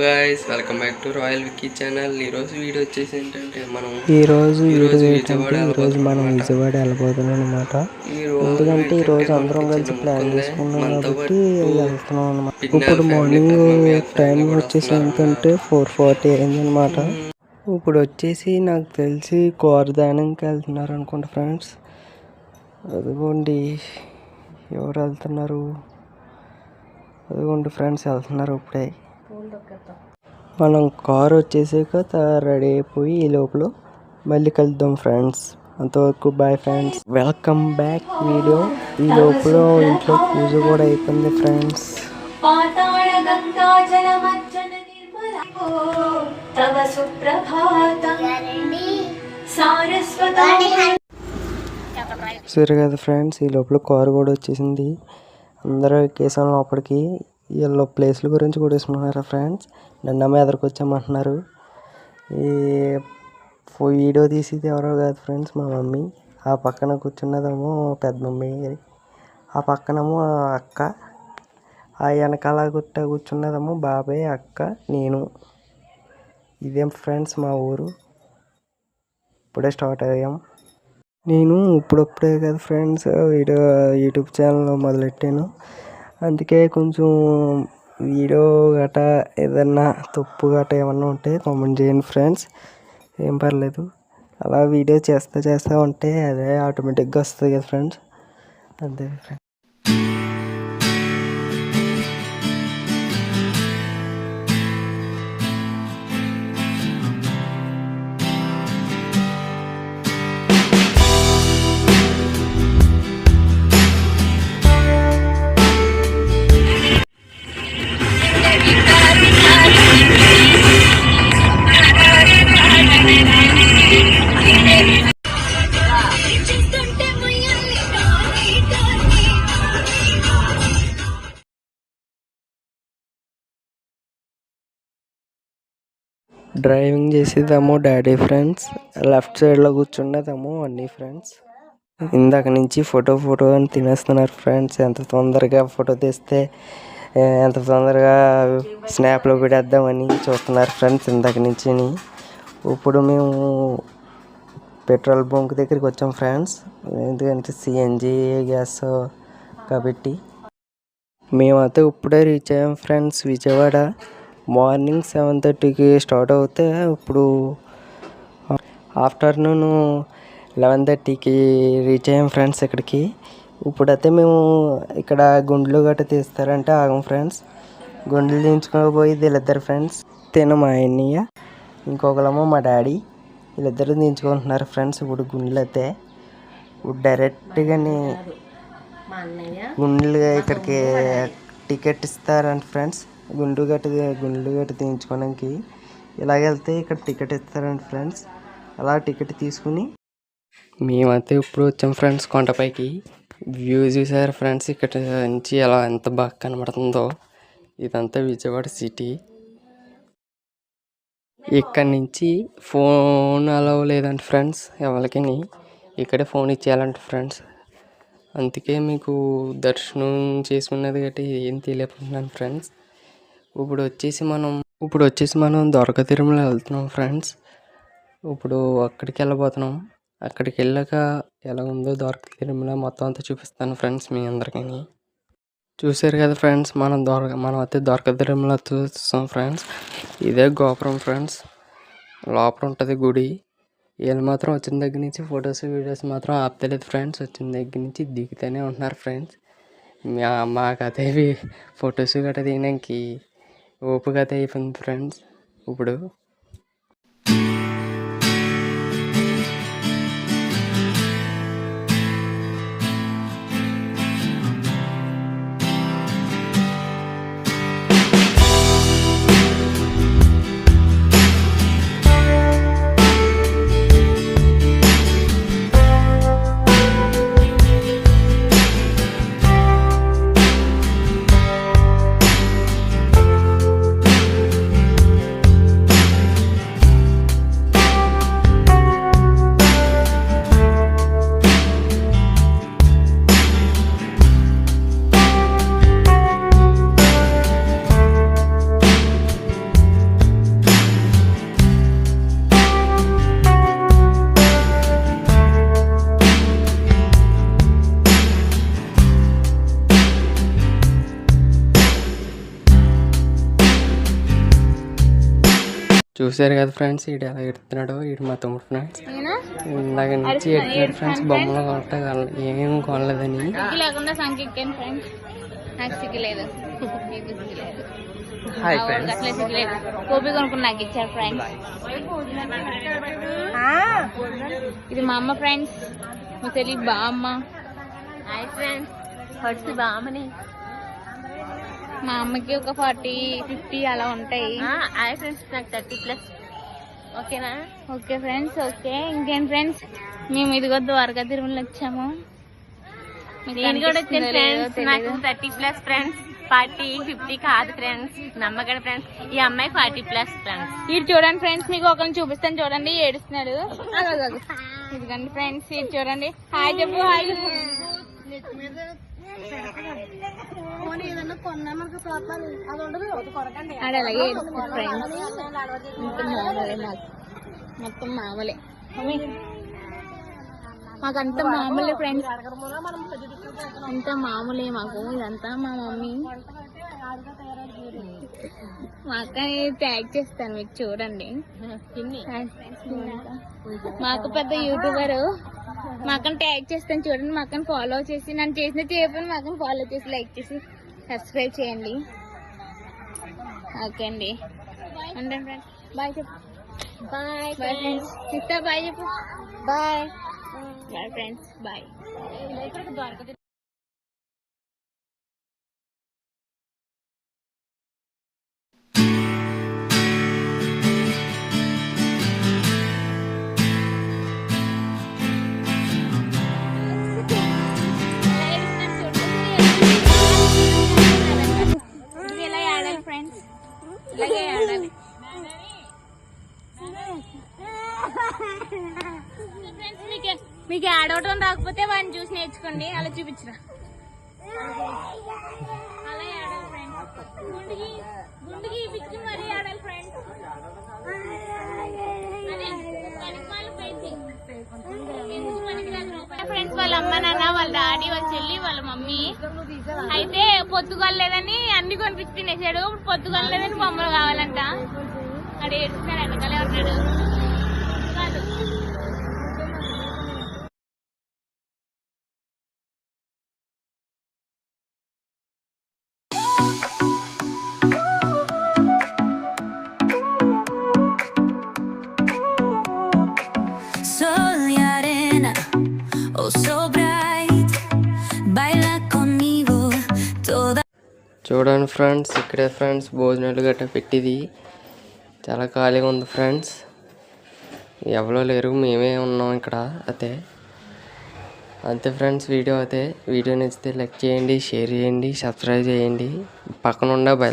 Guys welcome back to royal Vicky channel. ఈరోజు video వచ్చేసి ఏంటంటే ఈరోజు మనం విజయవాడ వెళ్ళబోతున్నాం అనమాట. ఎందుకంటే ఈరోజు అందరం కలిసి ప్లాన్ చేసుకున్నాం కాబట్టి వెళ్తున్నాం అనమాట. ఇప్పుడు మార్నింగ్ టైం వచ్చేసి ఏంటంటే 4:40 అయిందనమాట. ఇప్పుడు వచ్చేసి నాకు తెలిసి కోరదానంకి వెళ్తున్నారు అనుకుంటా ఫ్రెండ్స్. అదిగోండి ఎవరు వెళ్తున్నారు, అదిగోండి ఫ్రెండ్స్ వెళ్తున్నారు ఇప్పుడే. మనం కార్ వచ్చేసాక రెడీ అయిపోయి ఈ లోపల మళ్ళీ కలుద్దాం ఫ్రెండ్స్. అంతవరకు bye friends, welcome back video. ఈ లోపల ఇంట్లో పూజ కూడా అయిపోయింది ఫ్రెండ్స్. సరే కదా ఫ్రెండ్స్, ఈ లోపల కార్ కూడా వచ్చేసింది. అందరూ ఎక్కేసాం లోపలికి. వీళ్ళు ప్లేస్ల గురించి కూడా వేసుకున్నారా ఫ్రెండ్స్. నన్నమ్మ ఎదరికి వచ్చామంటున్నారు. ఈ వీడియో తీసేది ఎవరో కాదు ఫ్రెండ్స్, మా మమ్మీ. ఆ పక్కన కూర్చున్నదేమో పెద్ద మమ్మీ, ఆ పక్కనేమో అక్క, ఆ వెనకాల కూర్చున్నదేమో బాబాయ్, అక్క, నేను. ఇదేం ఫ్రెండ్స్ మా ఊరు. ఇప్పుడే స్టార్ట్ అయ్యాం. నేను ఇప్పుడే కదా ఫ్రెండ్స్ యూట్యూబ్ ఛానల్ మొదలెట్టాను. అందుకే కొంచెం వీడియో గట ఏదన్నా తప్పు గట ఏమన్నా ఉంటే కామెంట్ చేయండి ఫ్రెండ్స్. ఏం పర్లేదు, అలా వీడియో చేస్తూ ఉంటే అదే ఆటోమేటిక్గా వస్తుంది కదా ఫ్రెండ్స్. అంతే ఫ్రెండ్స్. డ్రైవింగ్ చేసేదేమో డాడీ ఫ్రెండ్స్, లెఫ్ట్ సైడ్లో కూర్చున్నదేమో అన్నీ ఫ్రెండ్స్. ఇందాక నుంచి ఫోటో అని తినేస్తున్నారు ఫ్రెండ్స్. ఎంత తొందరగా ఫోటో తీస్తే ఎంత తొందరగా స్నాప్లో పెడేద్దామని చూస్తున్నారు ఫ్రెండ్స్ ఇందాక నుంచి. ఇప్పుడు మేము పెట్రోల్ బంక్ దగ్గరికి వచ్చాం ఫ్రెండ్స్. ఎందుకంటే సిఎన్జి గ్యాస్ కాబట్టి. మేమైతే ఇప్పుడే రీచ్ అయ్యాం ఫ్రెండ్స్ విజయవాడ. మార్నింగ్ 7:30కి స్టార్ట్ అవుతే ఇప్పుడు ఆఫ్టర్నూన్ 11:30కి రీచ్ అయ్యాం ఫ్రెండ్స్ ఇక్కడికి. ఇప్పుడైతే మేము ఇక్కడ గుండ్లు గట్ట తీస్తారంటే ఆగం ఫ్రెండ్స్. గుండ్లు తీయించుకోబోయి వీళ్ళిద్దరు ఫ్రెండ్స్, తిన మా అన్నయ్య, ఇంకొకరేమో మా డాడీ. వీళ్ళిద్దరు తీయించుకుంటున్నారు ఫ్రెండ్స్. ఇప్పుడు గుండ్లు అయితే ఇప్పుడు డైరెక్ట్గానే గుండ్లు ఇక్కడికి టికెట్ ఇస్తారంట ఫ్రెండ్స్. గుండ్లు గట్ట తీయించుకోవడానికి ఇలాగెళ్తే ఇక్కడ టికెట్ ఇస్తారంట ఫ్రెండ్స్. అలా టికెట్ తీసుకుని మేమైతే ఇప్పుడు వచ్చాం ఫ్రెండ్స్ కొండపైకి. వ్యూ చూసారు ఫ్రెండ్స్, ఇక్కడ నుంచి ఎలా ఎంత బాగా కనబడుతుందో. ఇదంతా విజయవాడ సిటీ. ఇక్కడ నుంచి ఫోన్ అలౌ లేదంట ఫ్రెండ్స్ ఎవరికి. ఇక్కడే ఫోన్ ఇచ్చేయాలంట ఫ్రెండ్స్. అందుకే మీకు దర్శనం చేసుకున్నది గట్టి ఏం తెలియకపోతున్నాను ఫ్రెండ్స్. ఇప్పుడు వచ్చేసి మనం ద్వారకా తిరుమల వెళ్తున్నాం ఫ్రెండ్స్. ఇప్పుడు అక్కడికి వెళ్ళబోతున్నాం. అక్కడికి వెళ్ళాక ఎలా ఉందో ద్వారకా తిరుమల మొత్తం అంతా చూపిస్తాను ఫ్రెండ్స్ మీ అందరికీ. చూసారు కదా ఫ్రెండ్స్, మనం అయితే ద్వారకా తిరుమల చూస్తాం ఫ్రెండ్స్. ఇదే గోపురం ఫ్రెండ్స్, లోపల ఉంటుంది గుడి. వీళ్ళు మాత్రం వచ్చిన దగ్గర నుంచి ఫొటోస్ వీడియోస్ మాత్రం ఆపుతలేదు ఫ్రెండ్స్. వచ్చిన దగ్గర నుంచి దిగుతూనే ఉంటున్నారు ఫ్రెండ్స్. మాకైతే ఫొటోస్ గట్రా దిగడానికి ఓపిక అయితే అయిపోయింది ఫ్రెండ్స్. ఇప్పుడు చూసారు కదా ఫ్రెండ్స్, వీడు ఎలా ఎడుతున్నాడో. వీడు మా తమ్ముడు ఫ్రెండ్స్. ఇందాక నుంచి ఎడుతున్నాడు ఫ్రెండ్స్. బొమ్మలు కొట్టగల ఏం కొనలేదని. లేకుండా సంకెక్కాను ఫ్రెండ్స్. నాకు సిగ్గులేదు. Hi friends. అసలే సిగ్గులేదు. కోపి కొనుక్కుని నాకు ఇచ్చారు ఫ్రెండ్స్. ఇది మా అమ్మ ఫ్రెండ్స్. మా చెల్లి బామ్మ. Hi friends. ఫస్ట్ బామ్మని. మా అమ్మకి ఒక 40-50 అలా ఉంటాయి. హాయ్ ఫ్రెండ్స్, నాకు 30+. ఓకేనా? Okay friends. ఓకే, ఇంకేం ఫ్రెండ్స్, మేము ఇదిగో ద్వారకా తిరుమల వచ్చాము. నేను కూడా వచ్చాను ఫ్రెండ్స్. నాకు 30+ ఫ్రెండ్స్. 40-50 కాదు ఫ్రెండ్స్. నమ్మగడ ఫ్రెండ్స్. ఈ అమ్మాయి 40+ ఫ్రెండ్స్. ఇది చూడండి ఫ్రెండ్స్, మీకు ఒకరిని చూపిస్తాను చూడండి. ఏడుస్తున్నాడు. ఇదిగండి ఫ్రెండ్స్, ఇది చూడండి. హాయ్ చెప్పు. హాయ్ చెప్పు. అలాగే ఫ్రెండ్స్. మొత్తం మామూలే. మాకంతా మామూలే ఫ్రెండ్స్. అంతా మామూలే మాకు. ఇదంతా మా మమ్మీ. మా అక్క ట్యాగ్ చేస్తాను మీకు చూడండి. మా అక్క పెద్ద యూట్యూబర్. మా అక్కని ట్యాగ్ చేస్తాను చూడండి. మా అక్కని ఫాలో చేసి, నన్ను చేసిన చేయకపోయినా మా అక్కని ఫాలో చేసి, లైక్ చేసి, సబ్స్క్రైబ్ చేయండి. ఓకే అండి, అంటే ఫ్రెండ్స్ బాయ్ చెప్పు. Bye bye friends. ఇస్తా బాయ్ చెప్పు. Bye bye friends. బాయ్. మీకు ఆడవటం రాకపోతే వాడిని చూసి నేర్చుకోండి. అలా చూపించరా. అలా ఆడాలి ఫ్రెండ్స్. గుండుకి పిచ్చి మరీ ఆడాలి ఫ్రెండ్స్. ఫ్రెండ్స్, వాళ్ళ అమ్మ నాన్న, వాళ్ళ డాడీ, వాళ్ళ చెల్లి, వాళ్ళ మమ్మీ అయితే పొద్దుగలేదని అన్ని కొనిపించి తినేసాడు. పొద్దుగలేదని బొమ్మలు కావాలంట. అక్కడ ఏడుస్తున్నాడు. వెనకాలే ఉన్నాడు. కాదు చూడండి ఫ్రెండ్స్, ఇక్కడే ఫ్రెండ్స్ భోజనాలు గట్రా పెట్టింది. చాలా ఖాళీగా ఉంది ఫ్రెండ్స్. ఎవరో లేరు, మేమే ఉన్నాం ఇక్కడ. అయితే అంతే ఫ్రెండ్స్. వీడియో నచ్చితే లైక్ చేయండి, షేర్ చేయండి, సబ్స్క్రైబ్ చేయండి. పక్కన ఉన్న బెల్